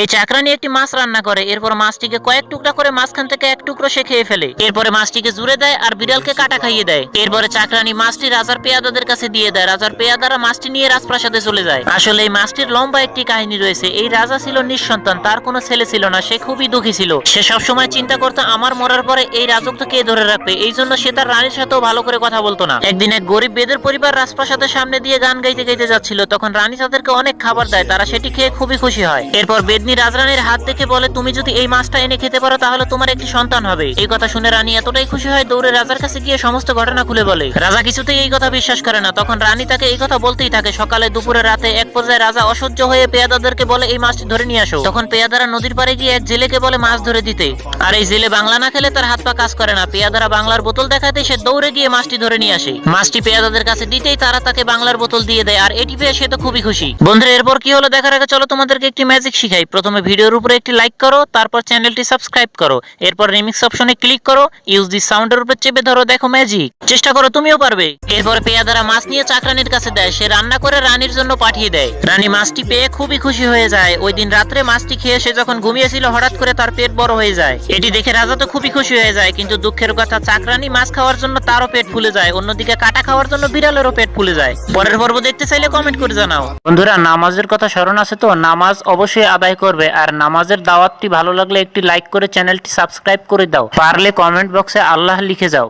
এই চাকরানি একটি মাছ রান্না করে, এরপর মাছটিকে কয়েক টুকরা করে মাঝখান থেকে এক টুকরো সে খেয়ে ফেলে। এরপরে মাছটিকে জুড়ে দেয় আর বিড়ালকে কাটা খাইয়ে দেয়। এরপরে চাকরানি মাছটি রাজার পেয়াদাদের কাছে দিয়ে দেয়। রাজার পেয়াদারা মাছটি নিয়ে রাজপ্রাসাদে চলে যায়। আসলে এই মাছটির লম্বা একটি কাহিনী রয়েছে। এই রাজা ছিল নিঃসন্তান, তার কোনো ছেলে ছিল না, সে খুবই দুঃখী ছিল। সে সবসময় চিন্তা করতো আমার মরার পরে এই রাজত্ব কে ধরে রাখবে, এই জন্য সে তার রানীর সাথেও ভালো করে কথা বলতো না। একদিন এক গরিব বেদের পরিবার রাজপ্রাসাদের সামনে দিয়ে গান গাইতে গাইতে যাচ্ছিল, তখন রানী তাদেরকে অনেক খাবার দেয়, তারা সেটি খেয়ে খুবই খুশি হয়। এরপর বেদনী রাজরানীর হাত দেখে বলে, তুমি যদি এই মাছটা এনে খেতে পারো তাহলে তোমার একটি সন্তান হবে। এই কথা শুনে রানী এতটাই খুশি হয়, দৌড়ে রাজার কাছে গিয়ে সমস্ত ঘটনা খুলে বলে। রাজা কিছুতেই এই কথা বিশ্বাস করে না, তখন রানী তাকে এই কথা বলতেই থাকে। সকালে দুপুরে রাতে এক পর্যায়ে রাজা অসহ্য হয়ে পেয়াদাদেরকে বলে এই মাছটি ধরে নিয়ে আসো। তখন পেয়াদারা নদীর পাড়ে গিয়ে এক জেলেকে বলে মাছ ধরে দিতে। আর এই জেলে বাংলা না খেলে তার হাত পা কাজ করে না। পেয়াদারা বাংলার বোতল দেখাতে সে দৌড়ে গিয়ে মাছটি ধরে নিয়ে আসে। মাছটি পেয়াদাদের কাছে দিতেই তারা তাকে বাংলার বোতল দিয়ে দেয়, আর এটি পেয়ে সে তো খুবই খুশি। বন্ধুরা, এরপর কি হলো দেখার আগে চলো তোমাদেরকে একটি ম্যাজিক শিখাই। প্রথমে ভিডিওর উপরে একটি লাইক করো, তারপর চ্যানেলটি সাবস্ক্রাইব করো, এরপর রিমিক্স অপশনে ক্লিক করো, ইউজ দি সাউন্ডের উপর চেপে ধরো, দেখো ম্যাজিক। চেষ্টা করো, তুমিও পারবে। এরপরে পেয়াদারা মাছ নিয়ে চাকরানির কাছে দেয়, সে রান্না করে রানীর জন্য পাঠিয়ে দেয়। রানী মাছটি পেয়ে খুবই খুশি হয়ে যায়। ওই দিন রাত্রে মাছটি খেয়ে সে যখন ঘুমিয়েছিল হঠাৎ করে তার পেট বড় হয়ে যায়। এটি দেখে রাজা তো খুবই খুশি হয়ে যায়, কিন্তু দুঃখের কথা চাকরানি মাছ খাওয়ার জন্য তারও পেট ফুলে যায়। অন্যদিকে কাটা খাওয়ার জন্য বিড়ালেরও পেট ফুলে যায়। পরের পর্ব দেখতে চাইলে কমেন্ট করে জানাও। বন্ধুরা, নামাজের কথা স্মরণ আছে তো? নামাজ অবশ্যই আদায় করবে, আর নামাজের দাওয়াতটি ভালো লাগলে একটি লাইক করে চ্যানেলটি সাবস্ক্রাইব করে দাও। পারলে কমেন্ট বক্সে আল্লাহ লিখে যাও।